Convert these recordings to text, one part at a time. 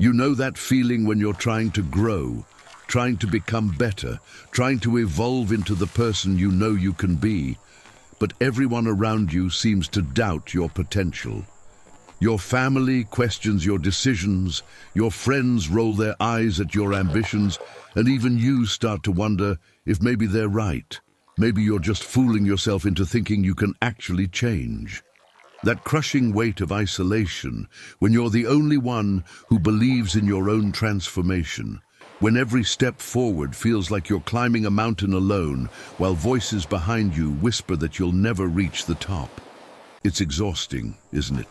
You know that feeling when you're trying to grow, trying to become better, trying to evolve into the person you know you can be, but everyone around you seems to doubt your potential. Your family questions your decisions, your friends roll their eyes at your ambitions, and even you start to wonder if maybe they're right. Maybe you're just fooling yourself into thinking you can actually change. That crushing weight of isolation, when you're the only one who believes in your own transformation, when every step forward feels like you're climbing a mountain alone, while voices behind you whisper that you'll never reach the top. It's exhausting, isn't it?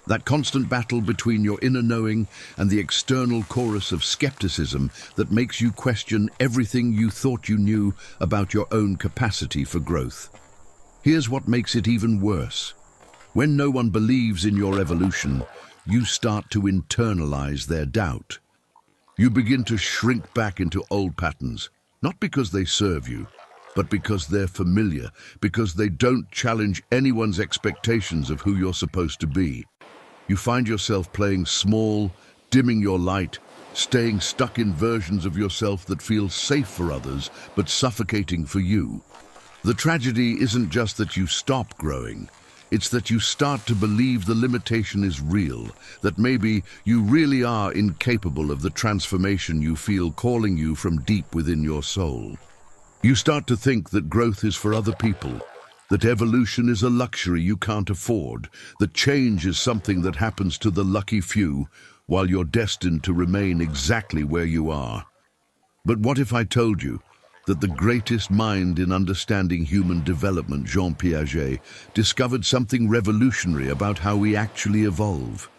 That constant battle between your inner knowing and the external chorus of skepticism that makes you question everything you thought you knew about your own capacity for growth. Here's what makes it even worse. When no one believes in your evolution, you start to internalize their doubt. You begin to shrink back into old patterns, not because they serve you, but because they're familiar, because they don't challenge anyone's expectations of who you're supposed to be. You find yourself playing small, dimming your light, staying stuck in versions of yourself that feel safe for others, but suffocating for you. The tragedy isn't just that you stop growing. It's that you start to believe the limitation is real, that maybe you really are incapable of the transformation you feel calling you from deep within your soul. You start to think that growth is for other people, that evolution is a luxury you can't afford, that change is something that happens to the lucky few, while you're destined to remain exactly where you are. But what if I told you that the greatest mind in understanding human development, Jean Piaget, discovered something revolutionary about how we actually evolve,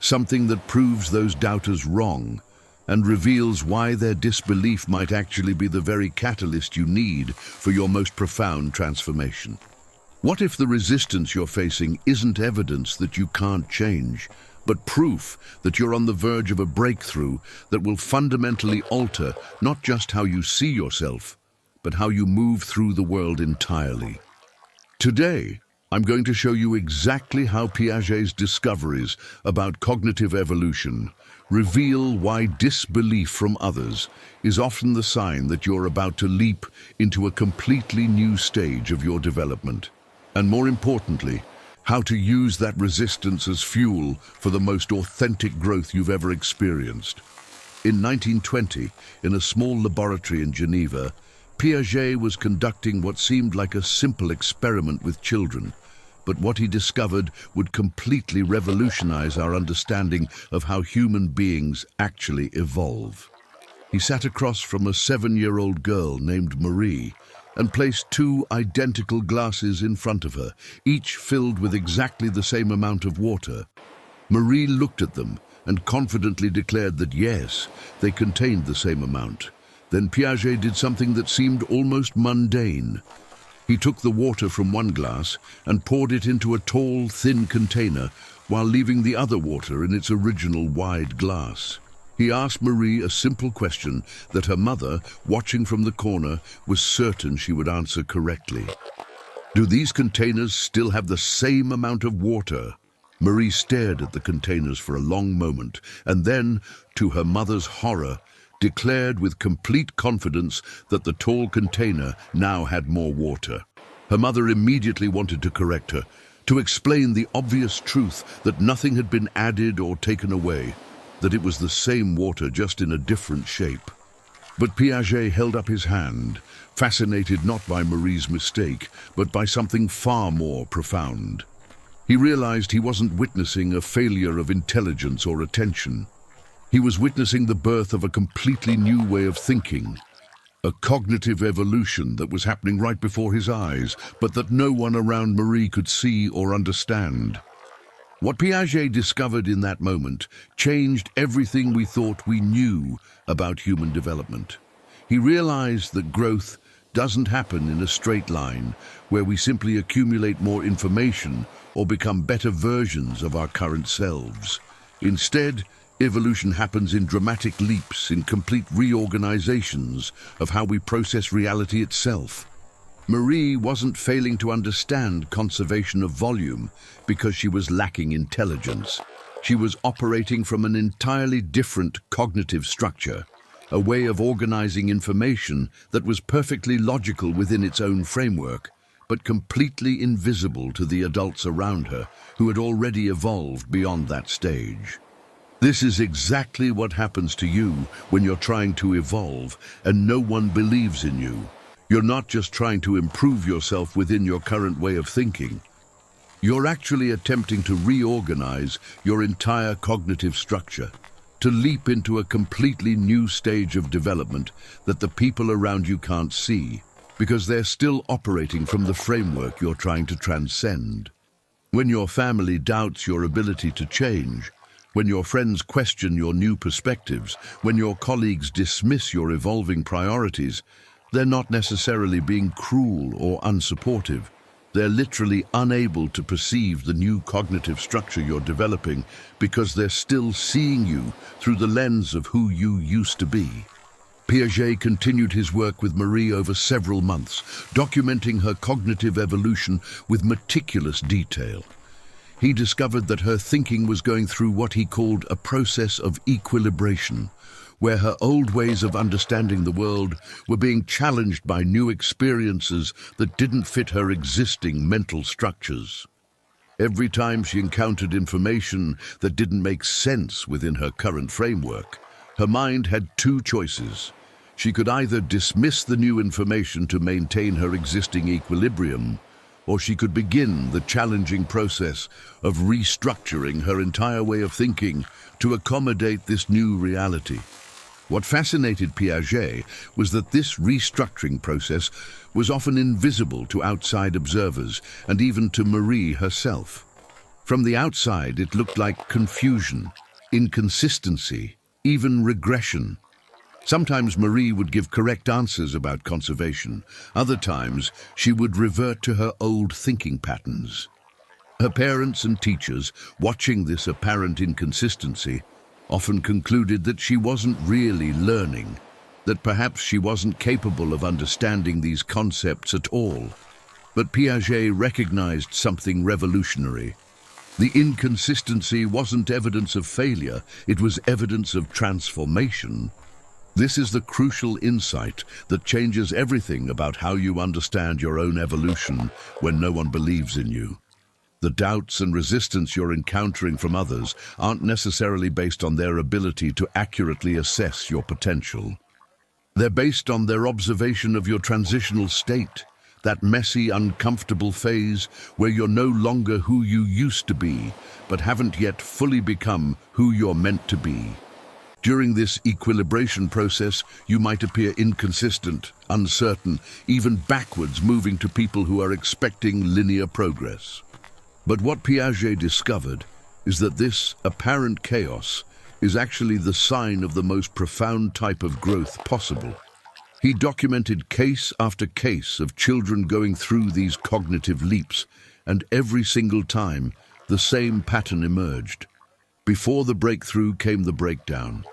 something that proves those doubters wrong and reveals why their disbelief might actually be the very catalyst you need for your most profound transformation? What if the resistance you're facing isn't evidence that you can't change, but proof that you're on the verge of a breakthrough that will fundamentally alter not just how you see yourself, but how you move through the world entirely? Today, I'm going to show you exactly how Piaget's discoveries about cognitive evolution reveal why disbelief from others is often the sign that you're about to leap into a completely new stage of your development. And more importantly, how to use that resistance as fuel for the most authentic growth you've ever experienced. In 1920, in a small laboratory in Geneva, Piaget was conducting what seemed like a simple experiment with children, but what he discovered would completely revolutionize our understanding of how human beings actually evolve. He sat across from a 7-year-old girl named Marie and placed 2 identical glasses in front of her, each filled with exactly the same amount of water. Marie looked at them and confidently declared that yes, they contained the same amount. Then Piaget did something that seemed almost mundane. He took the water from one glass and poured it into a tall, thin container while leaving the other water in its original wide glass. He asked Marie a simple question that her mother, watching from the corner, was certain she would answer correctly. Do these containers still have the same amount of water? Marie stared at the containers for a long moment and then, to her mother's horror, declared with complete confidence that the tall container now had more water. Her mother immediately wanted to correct her, to explain the obvious truth that nothing had been added or taken away, that it was the same water just in a different shape. But Piaget held up his hand, fascinated not by Marie's mistake, but by something far more profound. He realized he wasn't witnessing a failure of intelligence or attention. He was witnessing the birth of a completely new way of thinking, a cognitive evolution that was happening right before his eyes, but that no one around Marie could see or understand. What Piaget discovered in that moment changed everything we thought we knew about human development. He realized that growth doesn't happen in a straight line, where we simply accumulate more information or become better versions of our current selves. Instead, evolution happens in dramatic leaps, in complete reorganizations of how we process reality itself. Marie wasn't failing to understand conservation of volume because she was lacking intelligence. She was operating from an entirely different cognitive structure, a way of organizing information that was perfectly logical within its own framework, but completely invisible to the adults around her who had already evolved beyond that stage. This is exactly what happens to you when you're trying to evolve and no one believes in you. You're not just trying to improve yourself within your current way of thinking. You're actually attempting to reorganize your entire cognitive structure, to leap into a completely new stage of development that the people around you can't see, because they're still operating from the framework you're trying to transcend. When your family doubts your ability to change, when your friends question your new perspectives, when your colleagues dismiss your evolving priorities, they're not necessarily being cruel or unsupportive. They're literally unable to perceive the new cognitive structure you're developing because they're still seeing you through the lens of who you used to be. Piaget continued his work with Marie over several months, documenting her cognitive evolution with meticulous detail. He discovered that her thinking was going through what he called a process of equilibration, where her old ways of understanding the world were being challenged by new experiences that didn't fit her existing mental structures. Every time she encountered information that didn't make sense within her current framework, her mind had two choices. She could either dismiss the new information to maintain her existing equilibrium, or she could begin the challenging process of restructuring her entire way of thinking to accommodate this new reality. What fascinated Piaget was that this restructuring process was often invisible to outside observers and even to Marie herself. From the outside, it looked like confusion, inconsistency, even regression. Sometimes Marie would give correct answers about conservation. Other times, she would revert to her old thinking patterns. Her parents and teachers, watching this apparent inconsistency, often concluded that she wasn't really learning, that perhaps she wasn't capable of understanding these concepts at all. But Piaget recognized something revolutionary. The inconsistency wasn't evidence of failure, it was evidence of transformation. This is the crucial insight that changes everything about how you understand your own evolution when no one believes in you. The doubts and resistance you're encountering from others aren't necessarily based on their ability to accurately assess your potential. They're based on their observation of your transitional state, that messy, uncomfortable phase where you're no longer who you used to be, but haven't yet fully become who you're meant to be. During this equilibration process, you might appear inconsistent, uncertain, even backwards, moving to people who are expecting linear progress. But what Piaget discovered is that this apparent chaos is actually the sign of the most profound type of growth possible. He documented case after case of children going through these cognitive leaps, and every single time, the same pattern emerged. Before the breakthrough came the breakdown.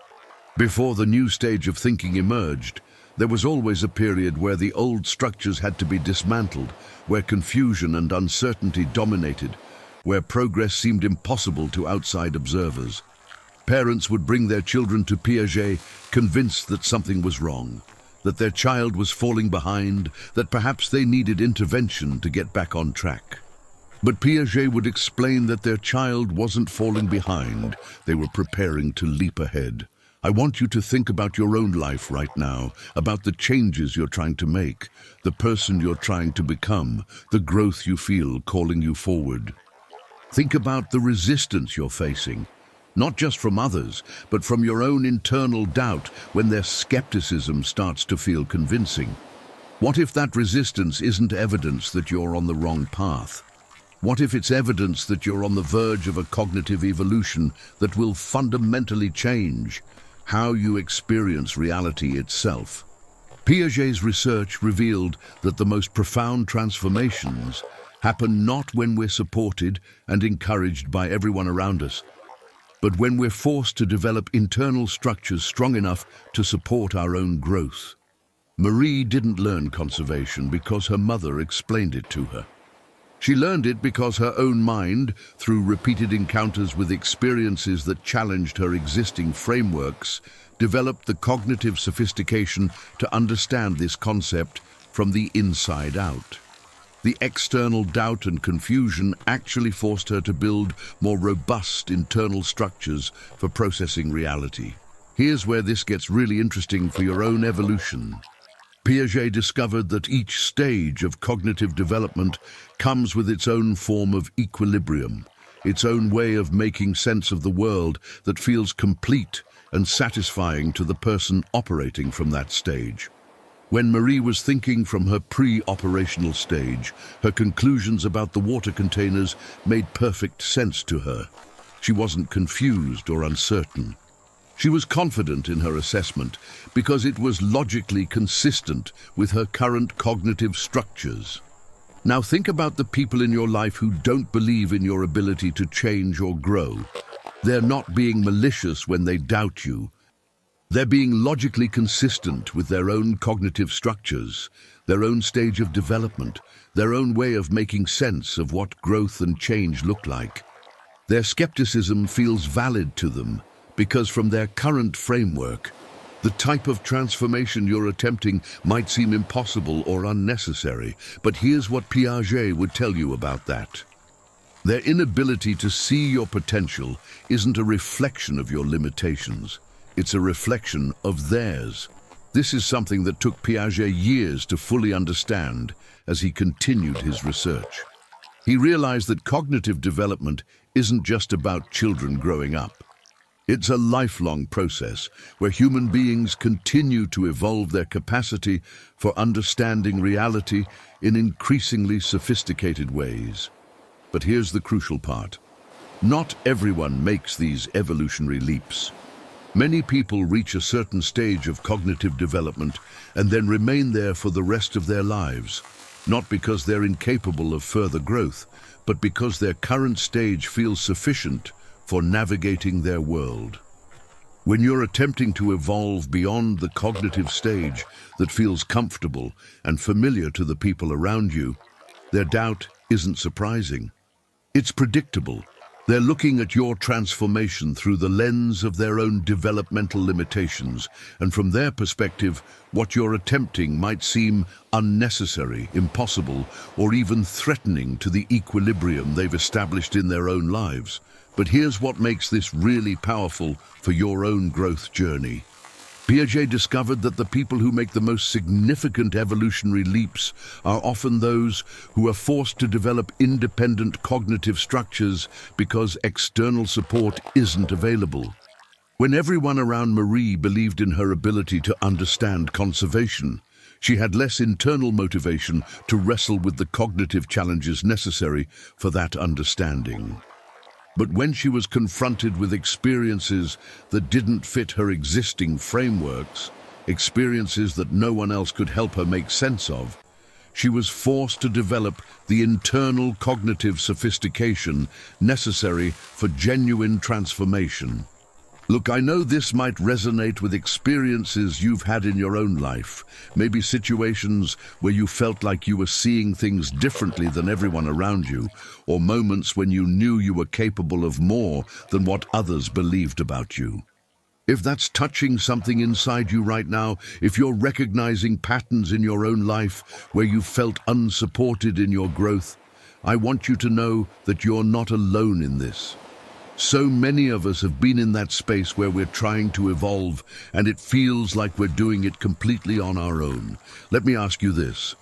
Before the new stage of thinking emerged, there was always a period where the old structures had to be dismantled, where confusion and uncertainty dominated, where progress seemed impossible to outside observers. Parents would bring their children to Piaget, convinced that something was wrong, that their child was falling behind, that perhaps they needed intervention to get back on track. But Piaget would explain that their child wasn't falling behind, they were preparing to leap ahead. I want you to think about your own life right now, about the changes you're trying to make, the person you're trying to become, the growth you feel calling you forward. Think about the resistance you're facing, not just from others, but from your own internal doubt when their skepticism starts to feel convincing. What if that resistance isn't evidence that you're on the wrong path? What if it's evidence that you're on the verge of a cognitive evolution that will fundamentally change how you experience reality itself? Piaget's research revealed that the most profound transformations happen not when we're supported and encouraged by everyone around us, but when we're forced to develop internal structures strong enough to support our own growth. Marie didn't learn conservation because her mother explained it to her. She learned it because her own mind, through repeated encounters with experiences that challenged her existing frameworks, developed the cognitive sophistication to understand this concept from the inside out. The external doubt and confusion actually forced her to build more robust internal structures for processing reality. Here's where this gets really interesting for your own evolution. Piaget discovered that each stage of cognitive development comes with its own form of equilibrium, its own way of making sense of the world that feels complete and satisfying to the person operating from that stage. When Marie was thinking from her pre-operational stage, her conclusions about the water containers made perfect sense to her. She wasn't confused or uncertain. She was confident in her assessment because it was logically consistent with her current cognitive structures. Now think about the people in your life who don't believe in your ability to change or grow. They're not being malicious when they doubt you. They're being logically consistent with their own cognitive structures, their own stage of development, their own way of making sense of what growth and change look like. Their skepticism feels valid to them because from their current framework, the type of transformation you're attempting might seem impossible or unnecessary. But here's what Piaget would tell you about that. Their inability to see your potential isn't a reflection of your limitations. It's a reflection of theirs. This is something that took Piaget years to fully understand as he continued his research. He realized that cognitive development isn't just about children growing up. It's a lifelong process where human beings continue to evolve their capacity for understanding reality in increasingly sophisticated ways. But here's the crucial part. Not everyone makes these evolutionary leaps. Many people reach a certain stage of cognitive development and then remain there for the rest of their lives, not because they're incapable of further growth, but because their current stage feels sufficient for navigating their world. When you're attempting to evolve beyond the cognitive stage that feels comfortable and familiar to the people around you, their doubt isn't surprising. It's predictable. They're looking at your transformation through the lens of their own developmental limitations, and from their perspective, what you're attempting might seem unnecessary, impossible, or even threatening to the equilibrium they've established in their own lives. But here's what makes this really powerful for your own growth journey. Piaget discovered that the people who make the most significant evolutionary leaps are often those who are forced to develop independent cognitive structures because external support isn't available. When everyone around Marie believed in her ability to understand conservation, she had less internal motivation to wrestle with the cognitive challenges necessary for that understanding. But when she was confronted with experiences that didn't fit her existing frameworks, experiences that no one else could help her make sense of, she was forced to develop the internal cognitive sophistication necessary for genuine transformation. Look, I know this might resonate with experiences you've had in your own life, maybe situations where you felt like you were seeing things differently than everyone around you, or moments when you knew you were capable of more than what others believed about you. If that's touching something inside you right now, if you're recognizing patterns in your own life where you felt unsupported in your growth, I want you to know that you're not alone in this. So many of us have been in that space where we're trying to evolve, and it feels like we're doing it completely on our own. Let me ask you this.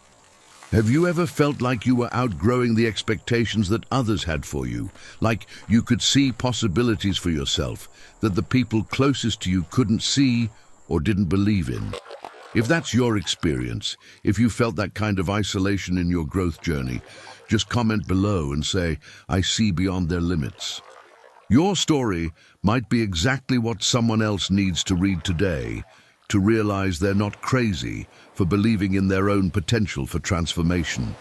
Have you ever felt like you were outgrowing the expectations that others had for you? Like you could see possibilities for yourself that the people closest to you couldn't see or didn't believe in? If that's your experience, if you felt that kind of isolation in your growth journey, just comment below and say, I see beyond their limits. Your story might be exactly what someone else needs to read today, to realize they're not crazy for believing in their own potential for transformation.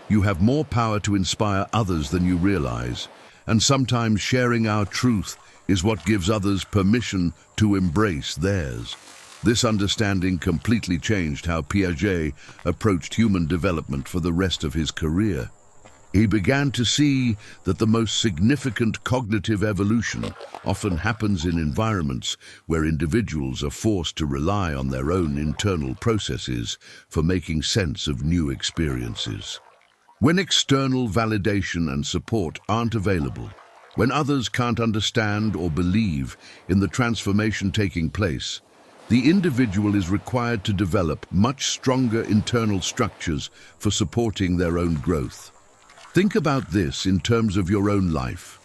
You have more power to inspire others than you realize, and sometimes sharing our truth is what gives others permission to embrace theirs. This understanding completely changed how Piaget approached human development for the rest of his career. He began to see that the most significant cognitive evolution often happens in environments where individuals are forced to rely on their own internal processes for making sense of new experiences. When external validation and support aren't available, when others can't understand or believe in the transformation taking place, the individual is required to develop much stronger internal structures for supporting their own growth. Think about this in terms of your own life.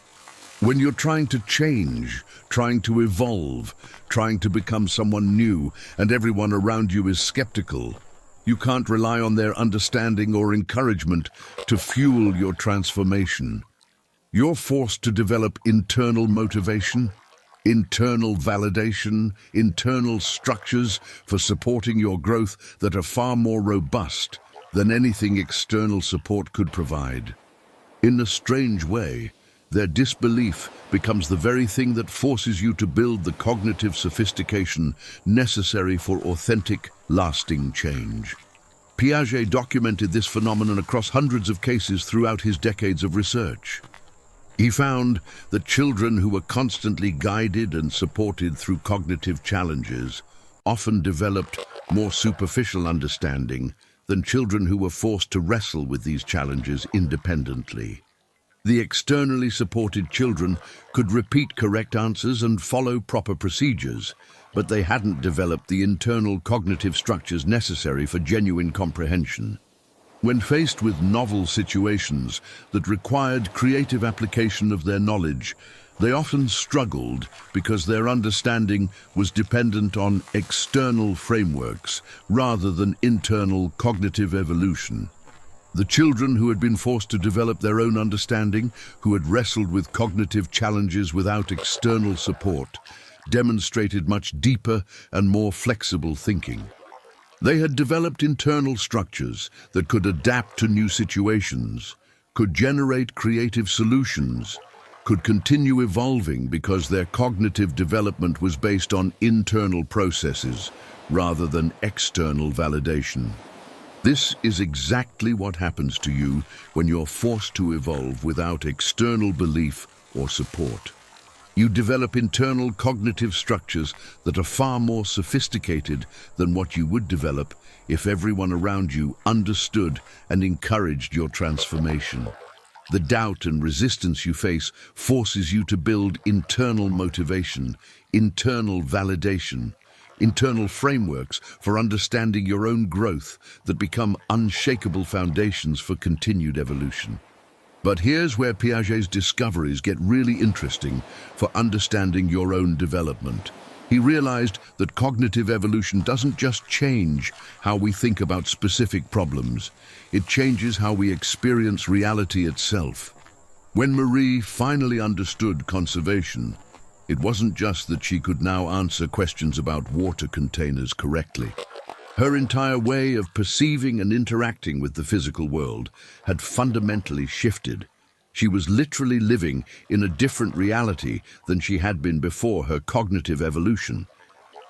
When you're trying to change, trying to evolve, trying to become someone new, and everyone around you is skeptical, you can't rely on their understanding or encouragement to fuel your transformation. You're forced to develop internal motivation, internal validation, internal structures for supporting your growth that are far more robust than anything external support could provide. In a strange way, their disbelief becomes the very thing that forces you to build the cognitive sophistication necessary for authentic, lasting change. Piaget documented this phenomenon across hundreds of cases throughout his decades of research. He found that children who were constantly guided and supported through cognitive challenges often developed more superficial understanding than children who were forced to wrestle with these challenges independently. The externally supported children could repeat correct answers and follow proper procedures, but they hadn't developed the internal cognitive structures necessary for genuine comprehension. When faced with novel situations that required creative application of their knowledge, they often struggled because their understanding was dependent on external frameworks rather than internal cognitive evolution. The children who had been forced to develop their own understanding, who had wrestled with cognitive challenges without external support, demonstrated much deeper and more flexible thinking. They had developed internal structures that could adapt to new situations, could generate creative solutions, could continue evolving because their cognitive development was based on internal processes rather than external validation. This is exactly what happens to you when you're forced to evolve without external belief or support. You develop internal cognitive structures that are far more sophisticated than what you would develop if everyone around you understood and encouraged your transformation. The doubt and resistance you face forces you to build internal motivation, internal validation, internal frameworks for understanding your own growth that become unshakable foundations for continued evolution. But here's where Piaget's discoveries get really interesting for understanding your own development. He realized that cognitive evolution doesn't just change how we think about specific problems, it changes how we experience reality itself. When Marie finally understood conservation, it wasn't just that she could now answer questions about water containers correctly. Her entire way of perceiving and interacting with the physical world had fundamentally shifted. She was literally living in a different reality than she had been before her cognitive evolution.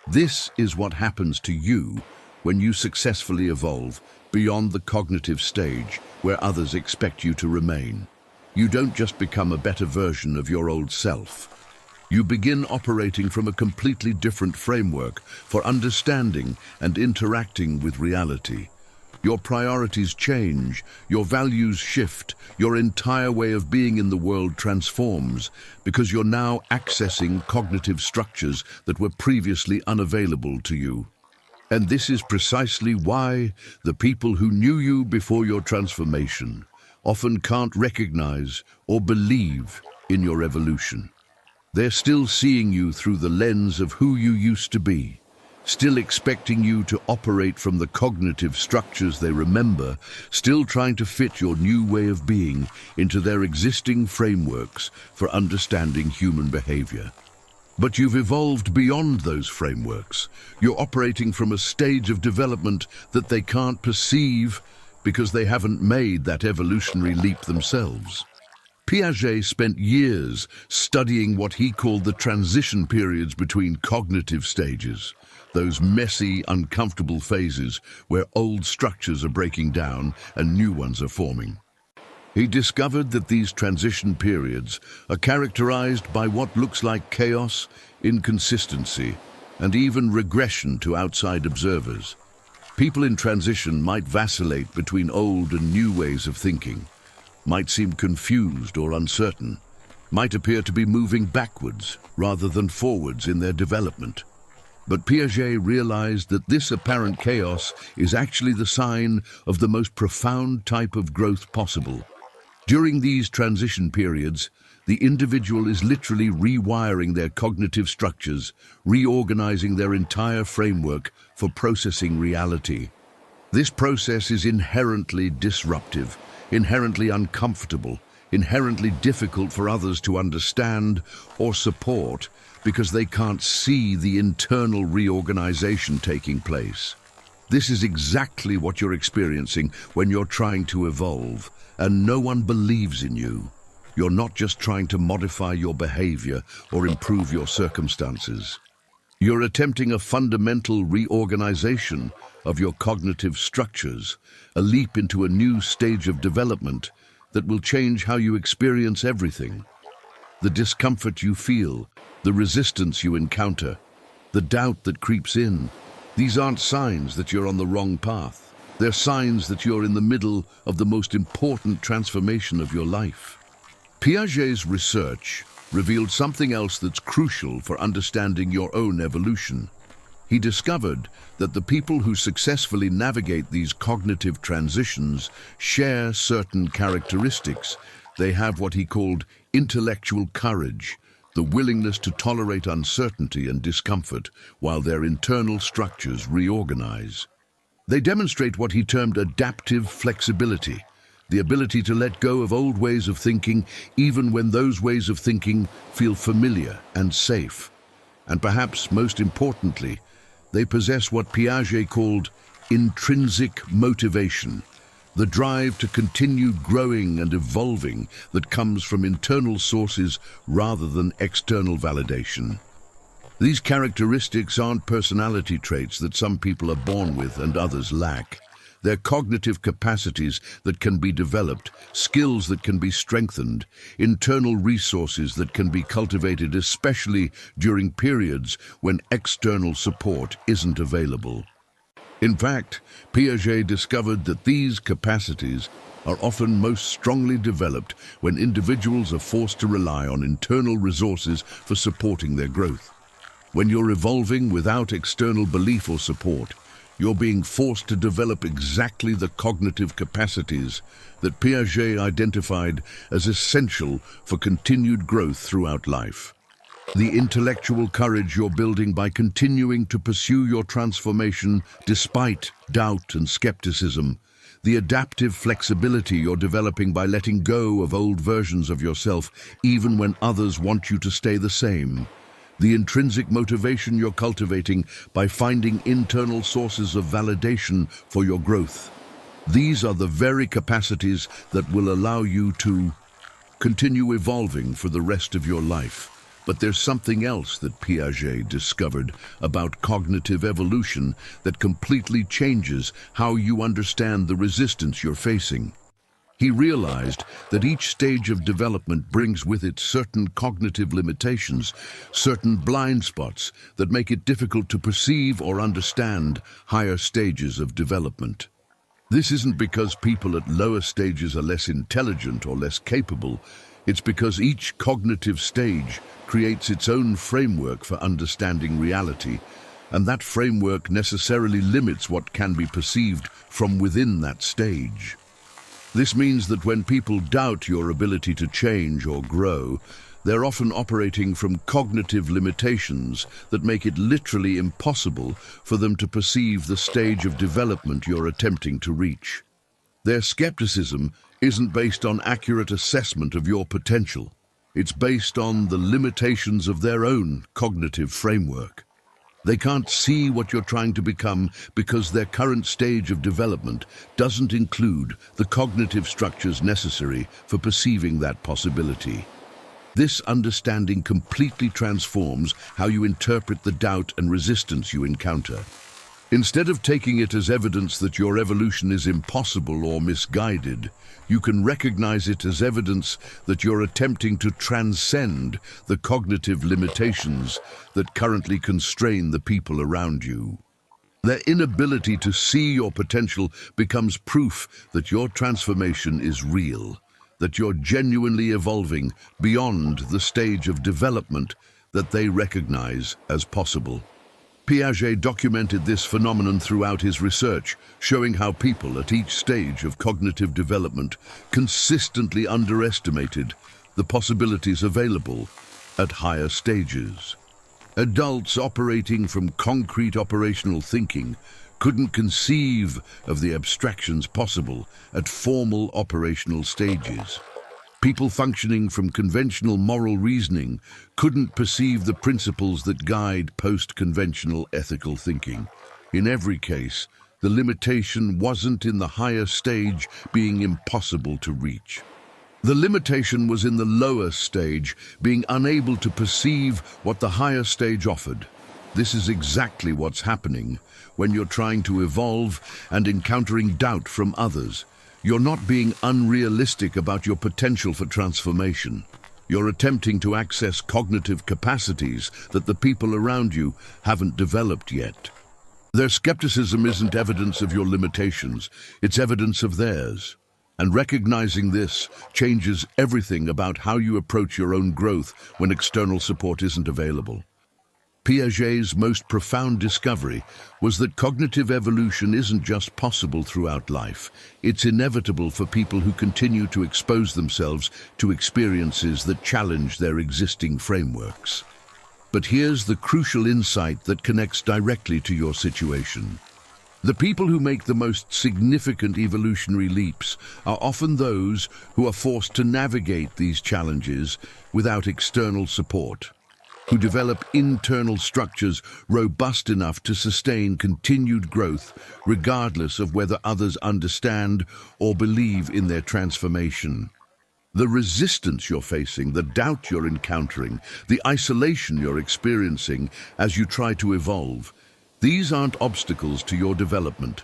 This is what happens to you when you successfully evolve beyond the cognitive stage where others expect you to remain. You don't just become a better version of your old self. You begin operating from a completely different framework for understanding and interacting with reality. Your priorities change, your values shift, your entire way of being in the world transforms because you're now accessing cognitive structures that were previously unavailable to you. And this is precisely why the people who knew you before your transformation often can't recognize or believe in your evolution. They're still seeing you through the lens of who you used to be, still expecting you to operate from the cognitive structures they remember, still trying to fit your new way of being into their existing frameworks for understanding human behavior. But you've evolved beyond those frameworks. You're operating from a stage of development that they can't perceive because they haven't made that evolutionary leap themselves. Piaget spent years studying what he called the transition periods between cognitive stages, those messy, uncomfortable phases where old structures are breaking down and new ones are forming. He discovered that these transition periods are characterized by what looks like chaos, inconsistency, and even regression to outside observers. People in transition might vacillate between old and new ways of thinking, might seem confused or uncertain, might appear to be moving backwards rather than forwards in their development. But Piaget realized that this apparent chaos is actually the sign of the most profound type of growth possible. During these transition periods, the individual is literally rewiring their cognitive structures, reorganizing their entire framework for processing reality. This process is inherently disruptive, inherently uncomfortable, inherently difficult for others to understand or support because they can't see the internal reorganization taking place. This is exactly what you're experiencing when you're trying to evolve, and no one believes in you. You're not just trying to modify your behavior or improve your circumstances. You're attempting a fundamental reorganization of your cognitive structures, a leap into a new stage of development that will change how you experience everything. The discomfort you feel, the resistance you encounter, the doubt that creeps in, these aren't signs that you're on the wrong path. They're signs that you're in the middle of the most important transformation of your life. Piaget's research revealed something else that's crucial for understanding your own evolution. He discovered that the people who successfully navigate these cognitive transitions share certain characteristics. They have what he called intellectual courage, the willingness to tolerate uncertainty and discomfort while their internal structures reorganize. They demonstrate what he termed adaptive flexibility, the ability to let go of old ways of thinking even when those ways of thinking feel familiar and safe. And perhaps most importantly, they possess what Piaget called intrinsic motivation, the drive to continue growing and evolving that comes from internal sources rather than external validation. These characteristics aren't personality traits that some people are born with and others lack. They're cognitive capacities that can be developed, skills that can be strengthened, internal resources that can be cultivated, especially during periods when external support isn't available. In fact, Piaget discovered that these capacities are often most strongly developed when individuals are forced to rely on internal resources for supporting their growth. When you're evolving without external belief or support, you're being forced to develop exactly the cognitive capacities that Piaget identified as essential for continued growth throughout life. The intellectual courage you're building by continuing to pursue your transformation despite doubt and skepticism. The adaptive flexibility you're developing by letting go of old versions of yourself even when others want you to stay the same. The intrinsic motivation you're cultivating by finding internal sources of validation for your growth. These are the very capacities that will allow you to continue evolving for the rest of your life. But there's something else that Piaget discovered about cognitive evolution that completely changes how you understand the resistance you're facing. He realized that each stage of development brings with it certain cognitive limitations, certain blind spots that make it difficult to perceive or understand higher stages of development. This isn't because people at lower stages are less intelligent or less capable. It's because each cognitive stage creates its own framework for understanding reality, and that framework necessarily limits what can be perceived from within that stage. This means that when people doubt your ability to change or grow, they're often operating from cognitive limitations that make it literally impossible for them to perceive the stage of development you're attempting to reach. Their skepticism isn't based on accurate assessment of your potential. It's based on the limitations of their own cognitive framework. They can't see what you're trying to become because their current stage of development doesn't include the cognitive structures necessary for perceiving that possibility. This understanding completely transforms how you interpret the doubt and resistance you encounter. Instead of taking it as evidence that your evolution is impossible or misguided, you can recognize it as evidence that you're attempting to transcend the cognitive limitations that currently constrain the people around you. Their inability to see your potential becomes proof that your transformation is real, that you're genuinely evolving beyond the stage of development that they recognize as possible. Piaget documented this phenomenon throughout his research, showing how people at each stage of cognitive development consistently underestimated the possibilities available at higher stages. Adults operating from concrete operational thinking couldn't conceive of the abstractions possible at formal operational stages. People functioning from conventional moral reasoning couldn't perceive the principles that guide post-conventional ethical thinking. In every case, the limitation wasn't in the higher stage being impossible to reach. The limitation was in the lower stage being unable to perceive what the higher stage offered. This is exactly what's happening when you're trying to evolve and encountering doubt from others. You're not being unrealistic about your potential for transformation. You're attempting to access cognitive capacities that the people around you haven't developed yet. Their skepticism isn't evidence of your limitations, it's evidence of theirs. And recognizing this changes everything about how you approach your own growth when external support isn't available. Piaget's most profound discovery was that cognitive evolution isn't just possible throughout life. It's inevitable for people who continue to expose themselves to experiences that challenge their existing frameworks. But here's the crucial insight that connects directly to your situation. The people who make the most significant evolutionary leaps are often those who are forced to navigate these challenges without external support, who develop internal structures robust enough to sustain continued growth regardless of whether others understand or believe in their transformation. The resistance you're facing, the doubt you're encountering, the isolation you're experiencing as you try to evolve, these aren't obstacles to your development.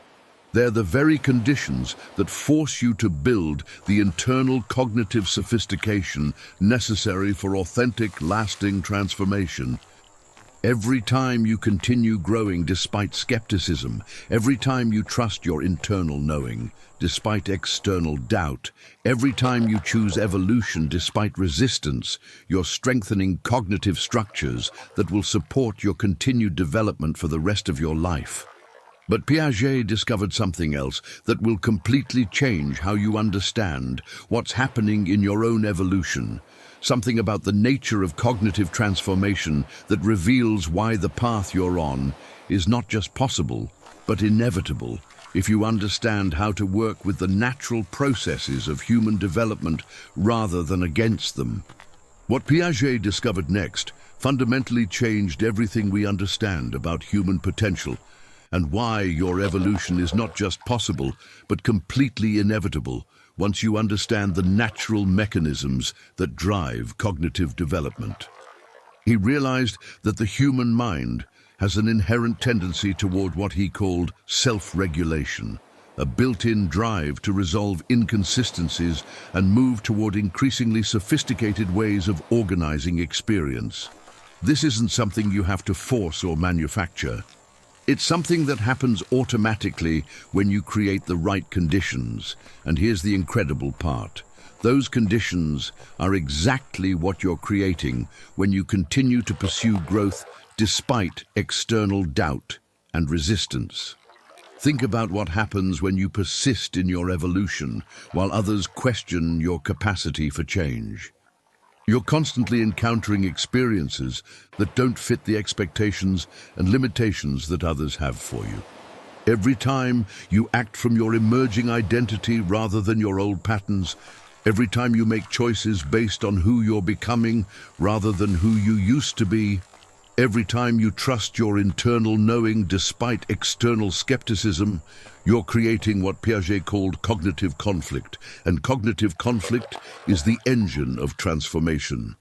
They're the very conditions that force you to build the internal cognitive sophistication necessary for authentic, lasting transformation. Every time you continue growing despite skepticism, every time you trust your internal knowing despite external doubt, every time you choose evolution despite resistance, you're strengthening cognitive structures that will support your continued development for the rest of your life. But Piaget discovered something else that will completely change how you understand what's happening in your own evolution. Something about the nature of cognitive transformation that reveals why the path you're on is not just possible, but inevitable if you understand how to work with the natural processes of human development rather than against them. What Piaget discovered next fundamentally changed everything we understand about human potential, and why your evolution is not just possible, but completely inevitable once you understand the natural mechanisms that drive cognitive development. He realized that the human mind has an inherent tendency toward what he called self-regulation, a built-in drive to resolve inconsistencies and move toward increasingly sophisticated ways of organizing experience. This isn't something you have to force or manufacture. It's something that happens automatically when you create the right conditions. And here's the incredible part. Those conditions are exactly what you're creating when you continue to pursue growth despite external doubt and resistance. Think about what happens when you persist in your evolution while others question your capacity for change. You're constantly encountering experiences that don't fit the expectations and limitations that others have for you. Every time you act from your emerging identity rather than your old patterns, every time you make choices based on who you're becoming rather than who you used to be, every time you trust your internal knowing despite external skepticism, you're creating what Piaget called cognitive conflict, and cognitive conflict is the engine of transformation.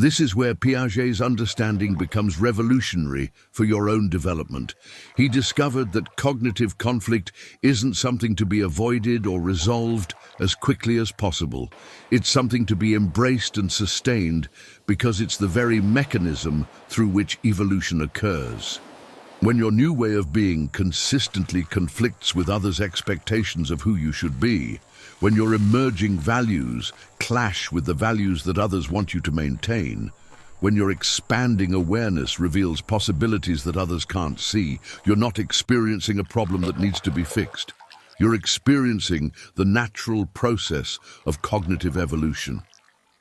This is where Piaget's understanding becomes revolutionary for your own development. He discovered that cognitive conflict isn't something to be avoided or resolved as quickly as possible. It's something to be embraced and sustained because it's the very mechanism through which evolution occurs. When your new way of being consistently conflicts with others' expectations of who you should be, when your emerging values clash with the values that others want you to maintain, when your expanding awareness reveals possibilities that others can't see, you're not experiencing a problem that needs to be fixed. You're experiencing the natural process of cognitive evolution.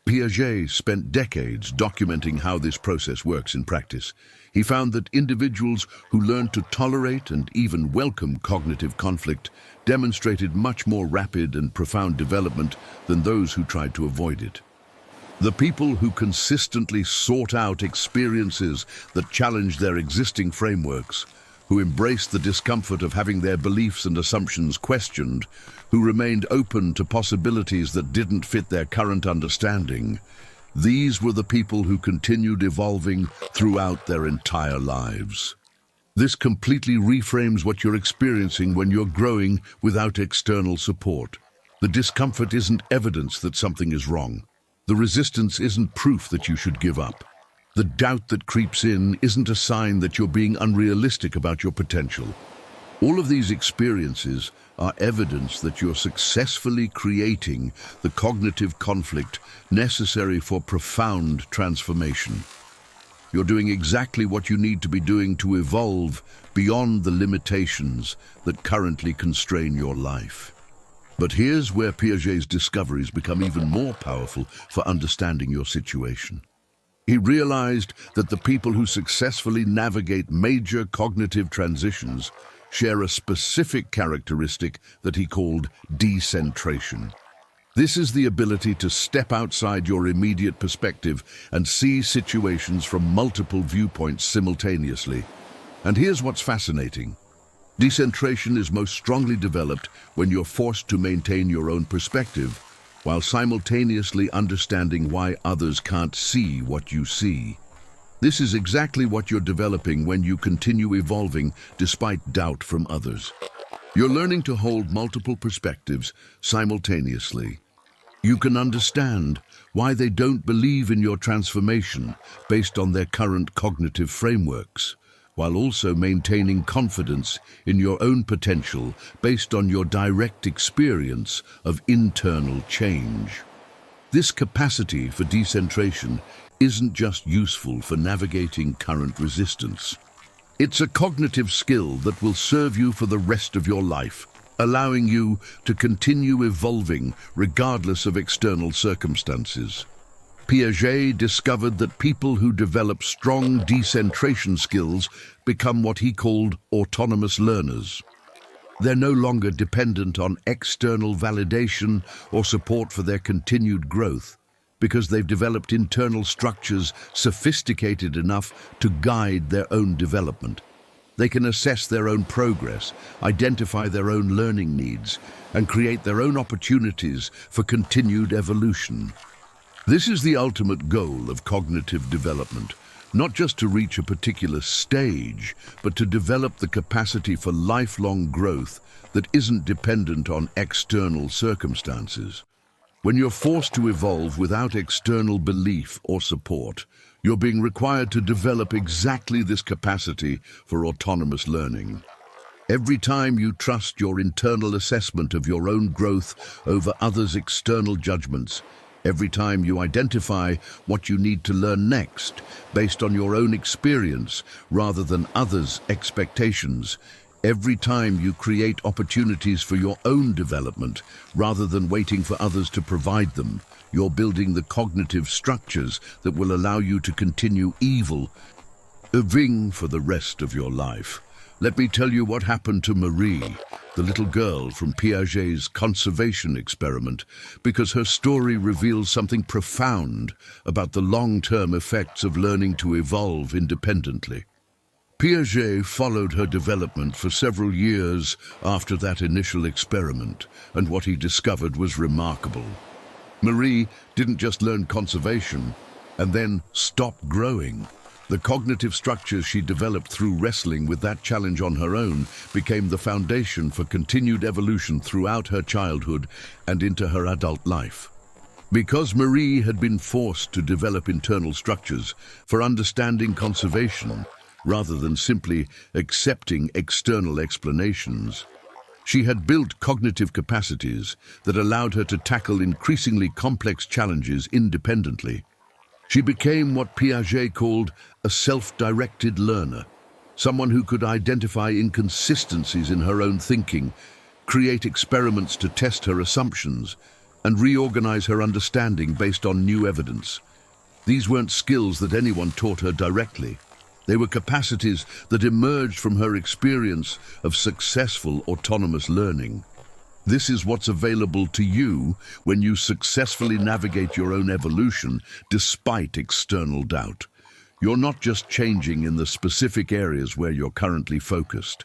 Piaget spent decades documenting how this process works in practice. He found that individuals who learned to tolerate and even welcome cognitive conflict demonstrated much more rapid and profound development than those who tried to avoid it. The people who consistently sought out experiences that challenged their existing frameworks, who embraced the discomfort of having their beliefs and assumptions questioned, who remained open to possibilities that didn't fit their current understanding, these were the people who continued evolving throughout their entire lives. This completely reframes what you're experiencing when you're growing without external support. The discomfort isn't evidence that something is wrong. The resistance isn't proof that you should give up. The doubt that creeps in isn't a sign that you're being unrealistic about your potential. All of these experiences are evidence that you're successfully creating the cognitive conflict necessary for profound transformation. You're doing exactly what you need to be doing to evolve beyond the limitations that currently constrain your life. But here's where Piaget's discoveries become even more powerful for understanding your situation. He realized that the people who successfully navigate major cognitive transitions share a specific characteristic that he called decentration. This is the ability to step outside your immediate perspective and see situations from multiple viewpoints simultaneously. And here's what's fascinating. Decentration is most strongly developed when you're forced to maintain your own perspective, while simultaneously understanding why others can't see what you see. This is exactly what you're developing when you continue evolving despite doubt from others. You're learning to hold multiple perspectives simultaneously. You can understand why they don't believe in your transformation based on their current cognitive frameworks, while also maintaining confidence in your own potential based on your direct experience of internal change. This capacity for decentration isn't just useful for navigating current resistance. It's a cognitive skill that will serve you for the rest of your life, allowing you to continue evolving regardless of external circumstances. Piaget discovered that people who develop strong decentration skills become what he called autonomous learners. They're no longer dependent on external validation or support for their continued growth, because they've developed internal structures sophisticated enough to guide their own development. They can assess their own progress, identify their own learning needs, and create their own opportunities for continued evolution. This is the ultimate goal of cognitive development, not just to reach a particular stage, but to develop the capacity for lifelong growth that isn't dependent on external circumstances. When you're forced to evolve without external belief or support, you're being required to develop exactly this capacity for autonomous learning. Every time you trust your internal assessment of your own growth over others' external judgments, every time you identify what you need to learn next based on your own experience rather than others' expectations, every time you create opportunities for your own development rather than waiting for others to provide them, you're building the cognitive structures that will allow you to continue evolving for the rest of your life. Let me tell you what happened to Marie, the little girl from Piaget's conservation experiment, because her story reveals something profound about the long-term effects of learning to evolve independently. Piaget followed her development for several years after that initial experiment, and what he discovered was remarkable. Marie didn't just learn conservation. and then stop growing. The cognitive structures she developed through wrestling with that challenge on her own became the foundation for continued evolution throughout her childhood and into her adult life. Because Marie had been forced to develop internal structures for understanding conservation, rather than simply accepting external explanations, she had built cognitive capacities that allowed her to tackle increasingly complex challenges independently. She became what Piaget called a self-directed learner, someone who could identify inconsistencies in her own thinking, create experiments to test her assumptions, and reorganize her understanding based on new evidence. These weren't skills that anyone taught her directly. They were capacities that emerged from her experience of successful autonomous learning. This is what's available to you when you successfully navigate your own evolution despite external doubt. You're not just changing in the specific areas where you're currently focused.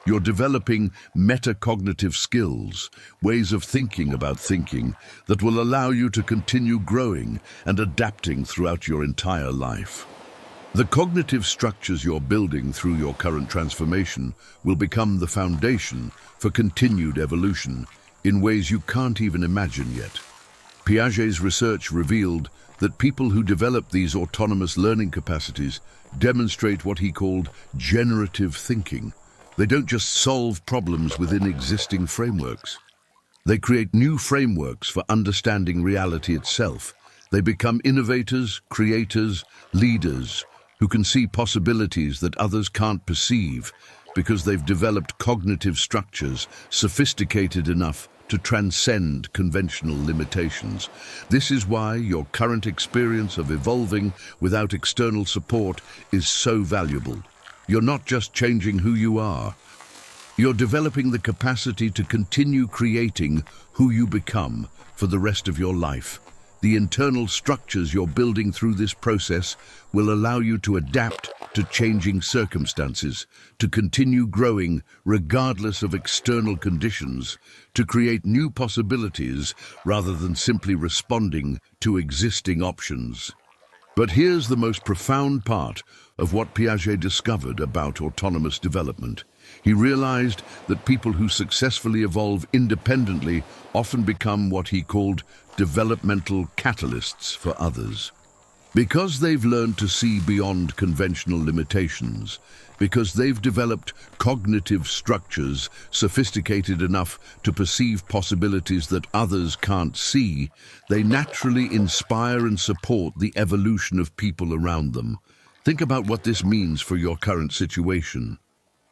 You're developing metacognitive skills, ways of thinking about thinking, that will allow you to continue growing and adapting throughout your entire life. The cognitive structures you're building through your current transformation will become the foundation for continued evolution in ways you can't even imagine yet. Piaget's research revealed that people who develop these autonomous learning capacities demonstrate what he called generative thinking. They don't just solve problems within existing frameworks. They create new frameworks for understanding reality itself. They become innovators, creators, leaders, who can see possibilities that others can't perceive because they've developed cognitive structures sophisticated enough to transcend conventional limitations. This is why your current experience of evolving without external support is so valuable. You're not just changing who you are. You're developing the capacity to continue creating who you become for the rest of your life. The internal structures you're building through this process will allow you to adapt to changing circumstances, to continue growing regardless of external conditions, to create new possibilities rather than simply responding to existing options. But here's the most profound part of what Piaget discovered about autonomous development. He realized that people who successfully evolve independently often become what he called developmental catalysts for others. Because they've learned to see beyond conventional limitations, because they've developed cognitive structures sophisticated enough to perceive possibilities that others can't see, they naturally inspire and support the evolution of people around them. Think about what this means for your current situation.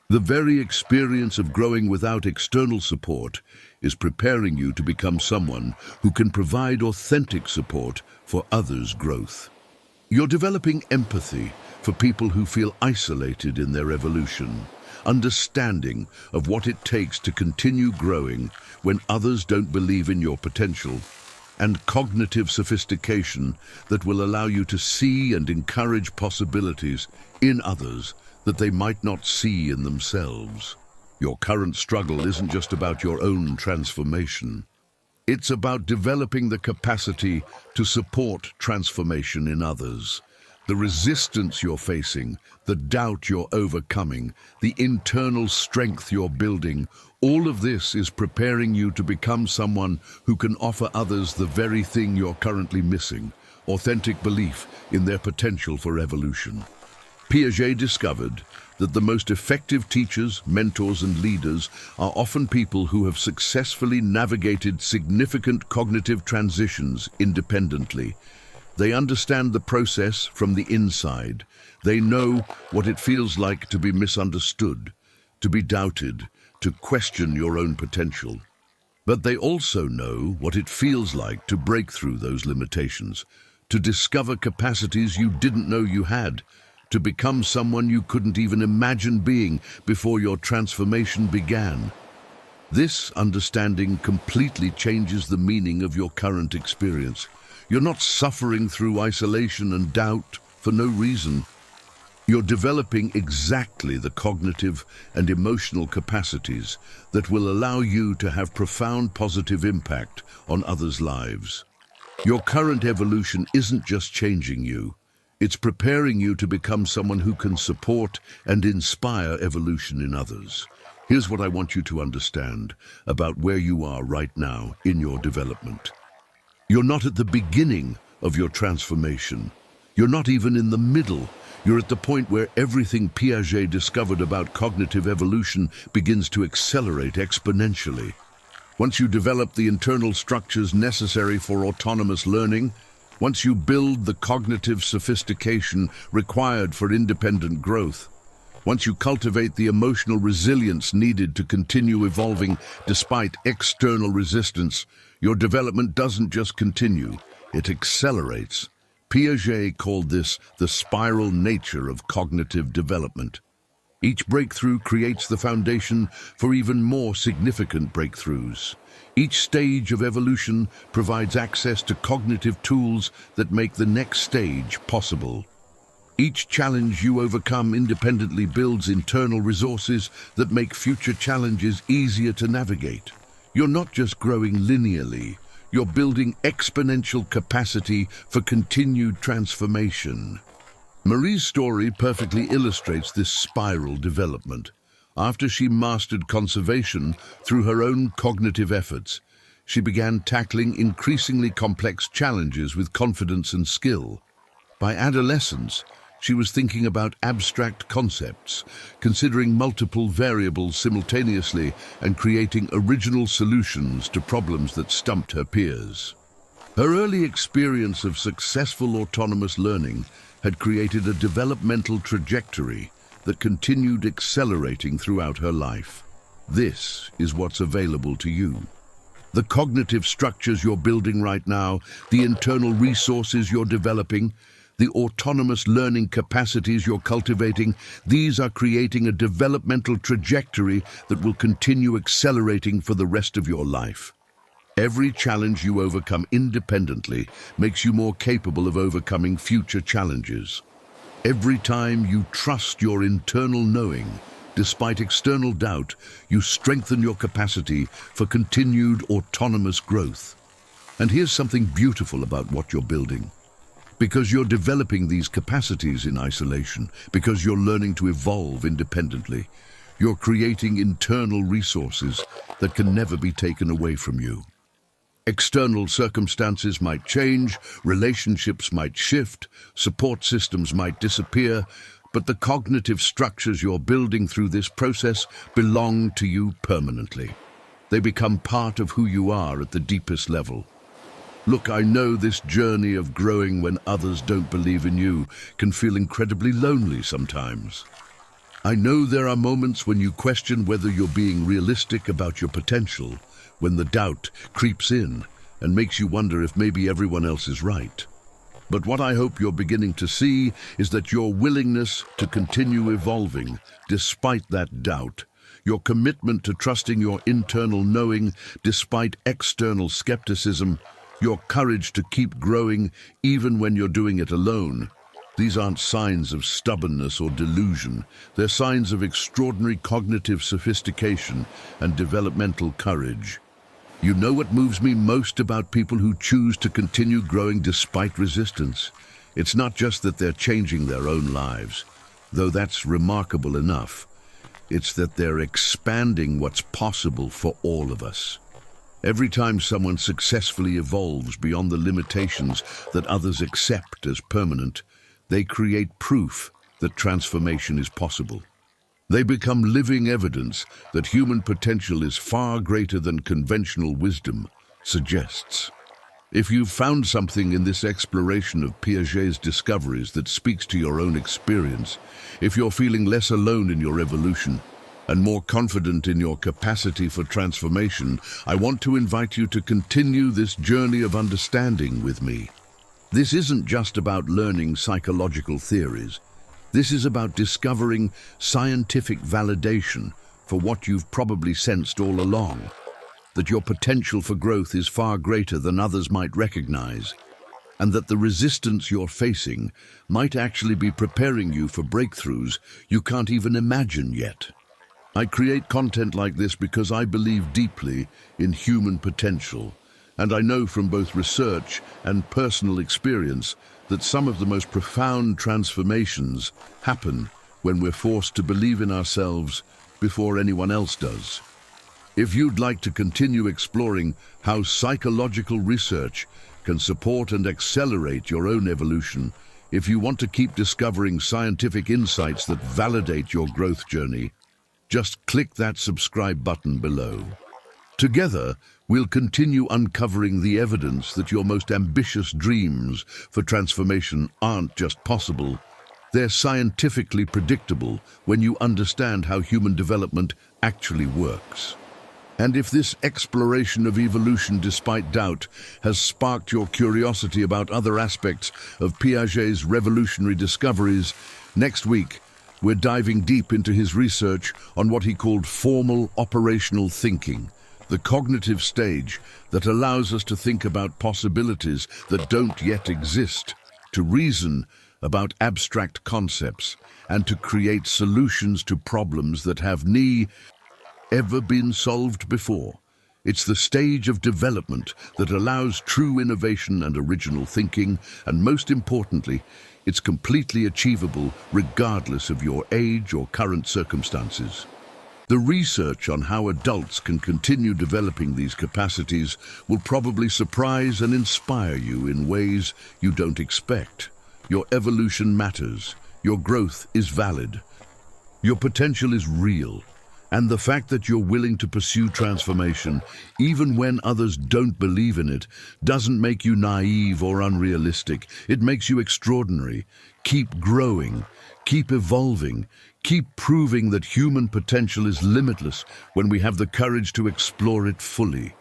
The very experience of growing without external support is preparing you to become someone who can provide authentic support for others' growth. You're developing empathy for people who feel isolated in their evolution, understanding of what it takes to continue growing when others don't believe in your potential, and cognitive sophistication that will allow you to see and encourage possibilities in others that they might not see in themselves. Your current struggle isn't just about your own transformation. It's about developing the capacity to support transformation in others. The resistance you're facing, the doubt you're overcoming, the internal strength you're building, all of this is preparing you to become someone who can offer others the very thing you're currently missing: authentic belief in their potential for evolution. Piaget discovered that the most effective teachers, mentors, and leaders are often people who have successfully navigated significant cognitive transitions independently. They understand the process from the inside. They know what it feels like to be misunderstood, to be doubted, to question your own potential. But they also know what it feels like to break through those limitations, to discover capacities you didn't know you had, to become someone you couldn't even imagine being before your transformation began. This understanding completely changes the meaning of your current experience. You're not suffering through isolation and doubt for no reason. You're developing exactly the cognitive and emotional capacities that will allow you to have profound positive impact on others' lives. Your current evolution isn't just changing you, it's preparing you to become someone who can support and inspire evolution in others. Here's what I want you to understand about where you are right now in your development. You're not at the beginning of your transformation. You're not even in the middle. You're at the point where everything Piaget discovered about cognitive evolution begins to accelerate exponentially. Once you develop the internal structures necessary for autonomous learning, once you build the cognitive sophistication required for independent growth, once you cultivate the emotional resilience needed to continue evolving despite external resistance, your development doesn't just continue, it accelerates. Piaget called this the spiral nature of cognitive development. Each breakthrough creates the foundation for even more significant breakthroughs. Each stage of evolution provides access to cognitive tools that make the next stage possible. Each challenge you overcome independently builds internal resources that make future challenges easier to navigate. You're not just growing linearly, you're building exponential capacity for continued transformation. Marie's story perfectly illustrates this spiral development. After she mastered conservation through her own cognitive efforts, she began tackling increasingly complex challenges with confidence and skill. By adolescence, she was thinking about abstract concepts, considering multiple variables simultaneously and creating original solutions to problems that stumped her peers. Her early experience of successful autonomous learning had created a developmental trajectory that continued accelerating throughout her life. This is what's available to you. The cognitive structures you're building right now, the internal resources you're developing, the autonomous learning capacities you're cultivating, these are creating a developmental trajectory that will continue accelerating for the rest of your life. Every challenge you overcome independently makes you more capable of overcoming future challenges. Every time you trust your internal knowing, despite external doubt, you strengthen your capacity for continued autonomous growth. And here's something beautiful about what you're building. Because you're developing these capacities in isolation, because you're learning to evolve independently, you're creating internal resources that can never be taken away from you. External circumstances might change, relationships might shift, support systems might disappear, but the cognitive structures you're building through this process belong to you permanently. They become part of who you are at the deepest level. Look, I know this journey of growing when others don't believe in you can feel incredibly lonely sometimes. I know there are moments when you question whether you're being realistic about your potential, when the doubt creeps in and makes you wonder if maybe everyone else is right. But what I hope you're beginning to see is that your willingness to continue evolving despite that doubt, your commitment to trusting your internal knowing despite external skepticism, your courage to keep growing even when you're doing it alone, these aren't signs of stubbornness or delusion. They're signs of extraordinary cognitive sophistication and developmental courage. You know what moves me most about people who choose to continue growing despite resistance? It's not just that they're changing their own lives, though that's remarkable enough. It's that they're expanding what's possible for all of us. Every time someone successfully evolves beyond the limitations that others accept as permanent, they create proof that transformation is possible. They become living evidence that human potential is far greater than conventional wisdom suggests. If you've found something in this exploration of Piaget's discoveries that speaks to your own experience, if you're feeling less alone in your evolution and more confident in your capacity for transformation, I want to invite you to continue this journey of understanding with me. This isn't just about learning psychological theories. This is about discovering scientific validation for what you've probably sensed all along, that your potential for growth is far greater than others might recognize, and that the resistance you're facing might actually be preparing you for breakthroughs you can't even imagine yet. I create content like this because I believe deeply in human potential, And I know from both research and personal experience that some of the most profound transformations happen when we're forced to believe in ourselves before anyone else does. If you'd like to continue exploring how psychological research can support and accelerate your own evolution, if you want to keep discovering scientific insights that validate your growth journey, just click that subscribe button below. Together, we'll continue uncovering the evidence that your most ambitious dreams for transformation aren't just possible, they're scientifically predictable when you understand how human development actually works. And if this exploration of evolution despite doubt has sparked your curiosity about other aspects of Piaget's revolutionary discoveries, next week we're diving deep into his research on what he called formal operational thinking, the cognitive stage that allows us to think about possibilities that don't yet exist, to reason about abstract concepts, and to create solutions to problems that have ever been solved before. It's the stage of development that allows true innovation and original thinking, and most importantly, it's completely achievable regardless of your age or current circumstances. The research on how adults can continue developing these capacities will probably surprise and inspire you in ways you don't expect. Your evolution matters. Your growth is valid. Your potential is real. And the fact that you're willing to pursue transformation, even when others don't believe in it, doesn't make you naive or unrealistic. It makes you extraordinary. Keep growing. Keep evolving. Keep proving that human potential is limitless when we have the courage to explore it fully.